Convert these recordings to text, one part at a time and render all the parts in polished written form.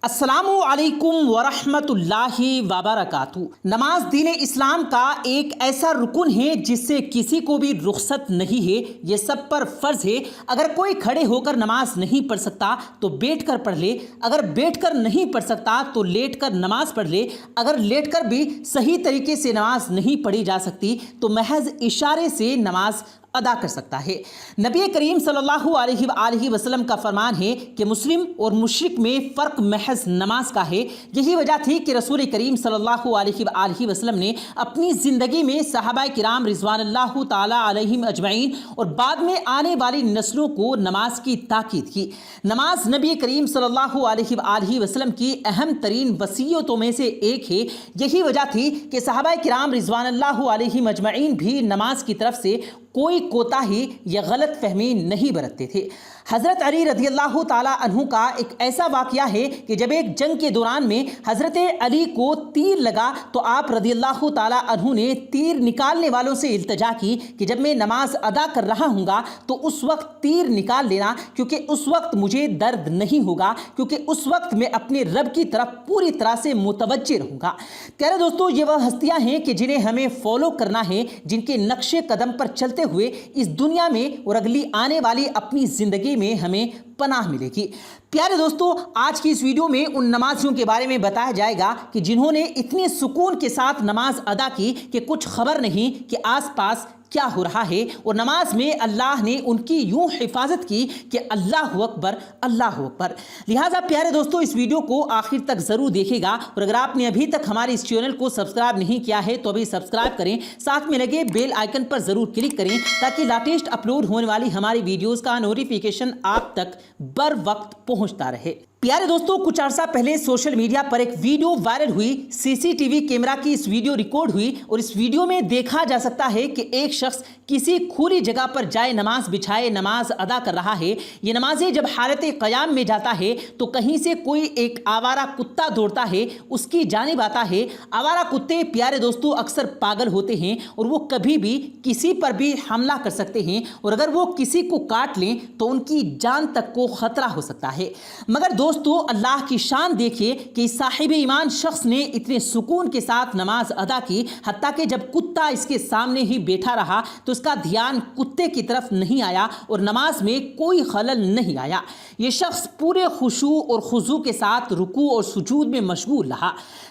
السلام علیکم ورحمۃ اللہ وبرکاتہ۔ نماز دین اسلام کا ایک ایسا رکن ہے جس سے کسی کو بھی رخصت نہیں ہے، یہ سب پر فرض ہے۔ اگر کوئی کھڑے ہو کر نماز نہیں پڑھ سکتا تو بیٹھ کر پڑھ لے، اگر بیٹھ کر نہیں پڑھ سکتا تو لیٹ کر نماز پڑھ لے، اگر لیٹ کر بھی صحیح طریقے سے نماز نہیں پڑھی جا سکتی تو محض اشارے سے نماز ادا کر سکتا ہے۔ نبی کریم صلی اللہ علیہ وآلہ وسلم کا فرمان ہے کہ مسلم اور مشرک میں فرق محض نماز کا ہے۔ یہی وجہ تھی کہ رسول کریم صلی اللہ علیہ وآلہ وسلم نے اپنی زندگی میں صحابہ کرام رضوان اللہ تعالی علیہم اجمعین اور بعد میں آنے والی نسلوں کو نماز کی تاکید کی۔ نماز نبی کریم صلی اللہ علیہ وآلہ وسلم کی اہم ترین وصیتوں میں سے ایک ہے۔ یہی وجہ تھی کہ صحابہ کرام رضوان اللہ علیہم اجمعین بھی نماز کی طرف سے کوئی کوتاہی یا غلط فہمی نہیں برتتے تھے۔ حضرت علی رضی اللہ تعالیٰ عنہ کا ایک ایسا واقعہ ہے کہ جب ایک جنگ کے دوران میں حضرت علی کو تیر لگا تو آپ رضی اللہ تعالیٰ عنہ نے تیر نکالنے والوں سے التجا کی کہ جب میں نماز ادا کر رہا ہوں گا تو اس وقت تیر نکال لینا، کیونکہ اس وقت مجھے درد نہیں ہوگا، کیونکہ اس وقت میں اپنے رب کی طرف پوری طرح سے متوجہ رہوں گا۔ پیارے دوستو، یہ وہ ہستیاں ہیں کہ جنہیں ہمیں فالو کرنا ہے، جن کے نقش قدم پر چلتے ہوئے اس دنیا میں اور اگلی آنے والی اپنی زندگی میں ہمیں پناہ ملے گی۔ پیارے دوستو، آج کی اس ویڈیو میں ان نمازیوں کے بارے میں بتایا جائے گا کہ جنہوں نے اتنے سکون کے ساتھ نماز ادا کی کہ کچھ خبر نہیں کہ آس پاس کیا ہو رہا ہے، اور نماز میں اللہ نے ان کی یوں حفاظت کی کہ اللہ اکبر اللہ اکبر۔ لہٰذا پیارے دوستو، اس ویڈیو کو آخر تک ضرور دیکھے گا، اور اگر آپ نے ابھی تک ہمارے اس چینل کو سبسکرائب نہیں کیا ہے تو ابھی سبسکرائب کریں، ساتھ میں لگے بیل آئیکن پر ضرور کلک کریں تاکہ لیٹسٹ اپلوڈ ہونے والی ہماری ویڈیوز کا نوٹیفیکیشن آپ تک بر وقت پہنچتا رہے۔ پیارے دوستو، کچھ عرصہ پہلے سوشل میڈیا پر ایک ویڈیو وائرل ہوئی، سی سی ٹی وی کیمرہ کی اس ویڈیو ریکارڈ ہوئی، اور اس ویڈیو میں دیکھا جا سکتا ہے کہ ایک شخص کسی کھلی جگہ پر جائے نماز بچھائے نماز ادا کر رہا ہے۔ یہ نمازی جب حالت قیام میں جاتا ہے تو کہیں سے کوئی ایک آوارہ کتا دوڑتا ہے، اس کی جانب آتا ہے۔ آوارہ کتے پیارے دوستو اکثر پاگل ہوتے ہیں اور وہ کبھی بھی کسی پر بھی حملہ کر سکتے ہیں، اور اگر وہ کسی کو کاٹ لیں تو ان کی جان تک کو خطرہ ہو سکتا ہے۔ مگر دوستو، اللہ کی شان دیکھیے کہ اس صاحب ایمان شخص نے اتنے سکون کے ساتھ نماز ادا کی، حتیٰ کہ جب کتا اس کے سامنے ہی بیٹھا رہا تو اس کا دھیان کتے کی طرف نہیں آیا اور نماز میں کوئی خلل نہیں آیا۔ یہ شخص پورے خشوع اور خضوع کے ساتھ رکوع اور سجود میں مشغول رہا۔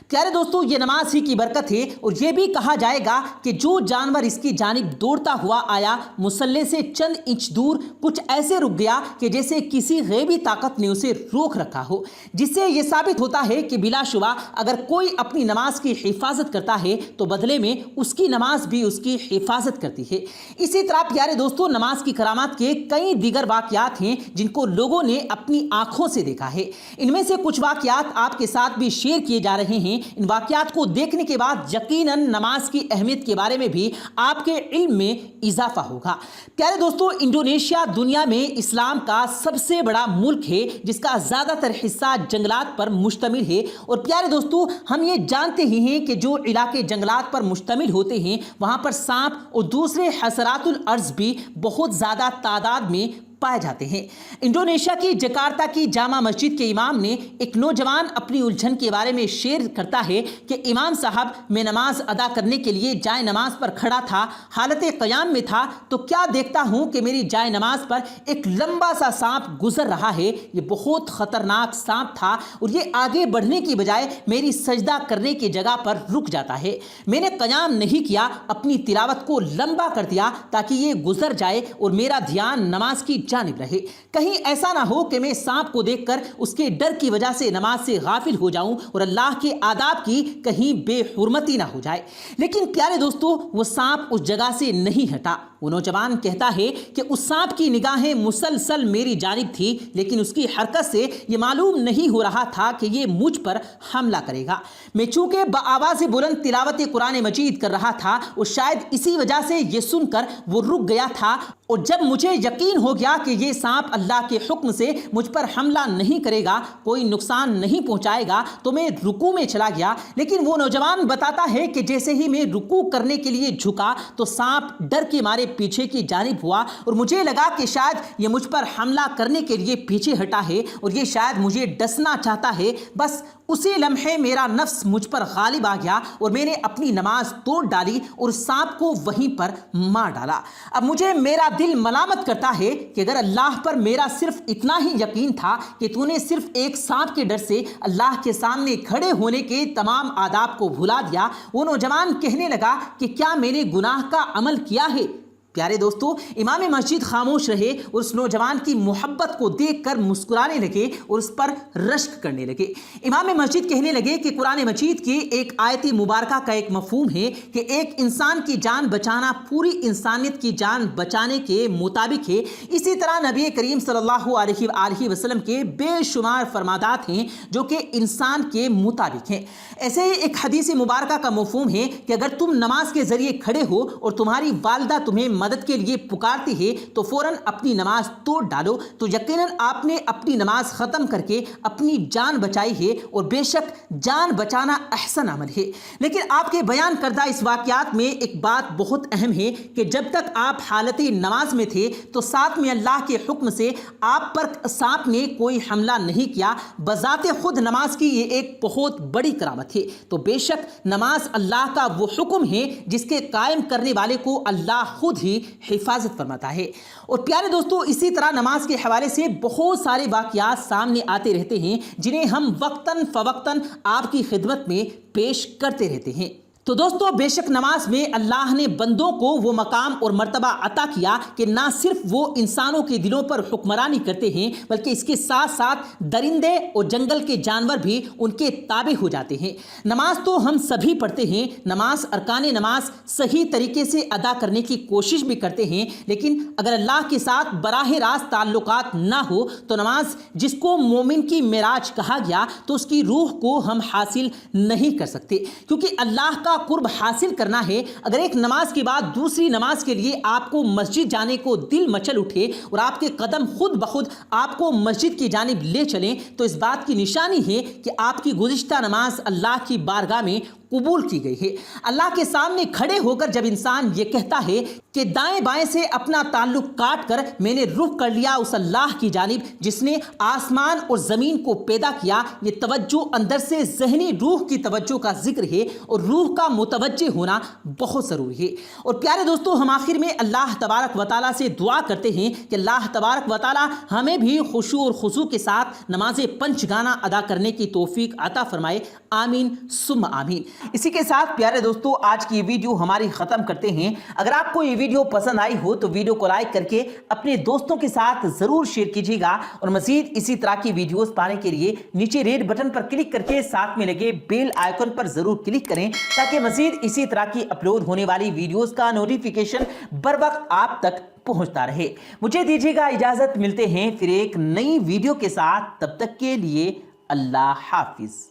پیارے دوستو، یہ نماز ہی کی برکت ہے، اور یہ بھی کہا جائے گا کہ جو جانور اس کی جانب دوڑتا ہوا آیا، مصلی سے چند انچ دور کچھ ایسے رک گیا کہ جیسے کسی غیبی طاقت نے اسے روک رکھا ہو، جس سے یہ ثابت ہوتا ہے کہ بلا شبہ اگر کوئی اپنی نماز کی حفاظت کرتا ہے تو بدلے میں اس کی نماز بھی اس کی حفاظت کرتی ہے۔ اسی طرح پیارے دوستو، نماز کی کرامات کے کئی دیگر واقعات ہیں جن کو لوگوں نے اپنی آنکھوں سے دیکھا ہے۔ ان میں سے کچھ واقعات آپ کے ساتھ بھی شیئر کیے جا رہے ہیں۔ ان واقعات کو دیکھنے کے بعد یقیناً نماز کی اہمیت کے بارے میں بھی آپ کے علم میں اضافہ ہوگا۔ پیارے دوستو، انڈونیشیا دنیا میں اسلام کا سب سے بڑا ملک ہے، جس کا زیادہ تر حصہ جنگلات پر مشتمل ہے، اور پیارے دوستو، ہم یہ جانتے ہی ہیں کہ جو علاقے جنگلات پر مشتمل ہوتے ہیں وہاں پر سانپ اور دوسرے حشرات الارض بھی بہت زیادہ تعداد میں پائے جاتے ہیں۔ انڈونیشیا کی جکارتا کی جامع مسجد کے امام نے ایک نوجوان اپنی الجھن کے بارے میں شیئر کرتا ہے کہ امام صاحب، میں نماز ادا کرنے کے لیے جائے نماز پر کھڑا تھا، حالت قیام میں تھا، تو کیا دیکھتا ہوں کہ میری جائے نماز پر ایک لمبا سا سانپ گزر رہا ہے۔ یہ بہت خطرناک سانپ تھا اور یہ آگے بڑھنے کی بجائے میری سجدہ کرنے کی جگہ پر رک جاتا ہے۔ میں نے قیام نہیں کیا، اپنی تلاوت کو لمبا کر دیا تاکہ یہ گزر جائے اور میرا دھیان نماز کی جانب رہے، کہیں ایسا نہ ہو کہ میں سانپ کو دیکھ کر اس کے ڈر کی وجہ سے نماز سے غافل ہو جاؤں اور اللہ کے آداب کی کہیں بے حرمتی نہ ہو جائے۔ لیکن پیارے دوستو، وہ سانپ اس جگہ سے نہیں ہٹا۔ وہ نوجوان کہتا ہے کہ اس سانپ کی نگاہیں مسلسل میری جانب تھی، لیکن اس کی حرکت سے یہ معلوم نہیں ہو رہا تھا کہ یہ مجھ پر حملہ کرے گا۔ میں چونکہ بآواز بلند تلاوت قرآن مجید کر رہا تھا اور شاید اسی وجہ سے یہ سن کر وہ رک گیا تھا اور جب مجھے یقین ہو گیا کہ یہ سانپ اللہ کے حکم سے مجھ پر حملہ نہیں کرے گا، کوئی نقصان نہیں پہنچائے گا، تو میں رکوع میں چلا گیا۔ لیکن وہ نوجوان بتاتا ہے کہ جیسے ہی میں رکوع کرنے کے لیے جھکا تو سانپ ڈر کے مارے پیچھے کی جانب ہوا اور مجھے لگا کہ شاید یہ مجھ پر حملہ کرنے کے لیے پیچھے ہٹا ہے اور یہ شاید مجھے ڈسنا چاہتا ہے۔ بس اسی لمحے میرا نفس مجھ پر غالب آ گیا اور میں نے اپنی نماز توڑ ڈالی اور سانپ کو وہیں پر مار ڈالا۔ اب مجھے میرا دل ملامت کرتا ہے کہ اگر اللہ پر میرا صرف اتنا ہی یقین تھا کہ تو نے صرف ایک سانپ کے ڈر سے اللہ کے سامنے کھڑے ہونے کے تمام آداب کو بھلا دیا۔ وہ نوجوان کہنے لگا کہ کیا میں نے گناہ کا عمل کیا ہے؟ پیارے دوستو، امام مسجد خاموش رہے اور اس نوجوان کی محبت کو دیکھ کر مسکرانے لگے اور اس پر رشک کرنے لگے۔ امام مسجد کہنے لگے کہ قرآن مجید کی ایک آیت مبارکہ کا ایک مفہوم ہے کہ ایک انسان کی جان بچانا پوری انسانیت کی جان بچانے کے مطابق ہے۔ اسی طرح نبی کریم صلی اللہ علیہ وآلہ وسلم کے بے شمار فرمادات ہیں جو کہ انسان کے مطابق ہیں۔ ایسے ہی ایک حدیث مبارکہ کا مفہوم ہے کہ اگر تم نماز کے ذریعے کھڑے ہو اور تمہاری والدہ تمہیں مدد کے لیے پکارتی ہے تو فوراً اپنی نماز توڑ ڈالو، تو یقیناً آپ نے اپنی نماز ختم کر کے اپنی جان بچائی ہے، اور بے شک جان بچانا احسن عمل ہے۔ لیکن آپ کے بیان کردہ اس واقعات میں ایک بات بہت اہم ہے کہ جب تک آپ حالت نماز میں تھے تو ساتھ میں اللہ کے حکم سے آپ پر سانپ نے کوئی حملہ نہیں کیا۔ بذات خود نماز کی یہ ایک بہت بڑی کرامت ہے۔ تو بے شک نماز اللہ کا وہ حکم ہے جس کے قائم کرنے والے کو اللہ خود ہی حفاظت فرماتا ہے۔ اور پیارے دوستو، اسی طرح نماز کے حوالے سے بہت سارے واقعات سامنے آتے رہتے ہیں جنہیں ہم وقتاً فوقتاً آپ کی خدمت میں پیش کرتے رہتے ہیں۔ تو دوستو، بے شک نماز میں اللہ نے بندوں کو وہ مقام اور مرتبہ عطا کیا کہ نہ صرف وہ انسانوں کے دلوں پر حکمرانی کرتے ہیں بلکہ اس کے ساتھ ساتھ درندے اور جنگل کے جانور بھی ان کے تابع ہو جاتے ہیں۔ نماز تو ہم سبھی پڑھتے ہیں، نماز ارکان نماز صحیح طریقے سے ادا کرنے کی کوشش بھی کرتے ہیں، لیکن اگر اللہ کے ساتھ براہ راست تعلقات نہ ہو تو نماز، جس کو مومن کی معراج کہا گیا، تو اس کی روح کو ہم حاصل نہیں کر سکتے، کیونکہ اللہ کا قرب حاصل کرنا ہے۔ اگر ایک نماز کے بعد دوسری نماز کے لیے آپ کو مسجد جانے کو دل مچل اٹھے اور آپ کے قدم خود بخود آپ کو مسجد کی جانب لے چلیں تو اس بات کی نشانی ہے کہ آپ کی گزشتہ نماز اللہ کی بارگاہ میں قبول کی گئی ہے۔ اللہ کے سامنے کھڑے ہو کر جب انسان یہ کہتا ہے کہ دائیں بائیں سے اپنا تعلق کاٹ کر میں نے رخ کر لیا اس اللہ کی جانب جس نے آسمان اور زمین کو پیدا کیا، یہ توجہ اندر سے ذہنی روح کی توجہ کا ذکر ہے، اور روح کا متوجہ ہونا بہت ضروری ہے۔ اور پیارے دوستو، ہم آخر میں اللہ تبارک و تعالیٰ سے دعا کرتے ہیں کہ اللہ تبارک و تعالیٰ ہمیں بھی خشوع اور خضوع کے ساتھ نماز پنج گانا ادا کرنے کی توفیق عطا فرمائے، آمین ثم آمین۔ اسی کے ساتھ پیارے دوستو، آج کی ویڈیو ہماری ختم کرتے ہیں۔ اگر آپ کو یہ ویڈیو پسند آئی ہو تو ویڈیو کو لائک کر کے اپنے دوستوں کے ساتھ ضرور شیئر کیجیے گا، اور مزید اسی طرح کی ویڈیوز پانے کے لیے نیچے ریڈ بٹن پر کلک کر کے ساتھ میں لگے بیل آئیکن پر ضرور کلک کریں تاکہ مزید اسی طرح کی اپلوڈ ہونے والی ویڈیوز کا نوٹیفیکیشن بر وقت آپ تک پہنچتا رہے۔ مجھے دیجیے گا اجازت، ملتے ہیں پھر ایک نئی ویڈیو کے ساتھ، تب تک کے لیے اللہ حافظ۔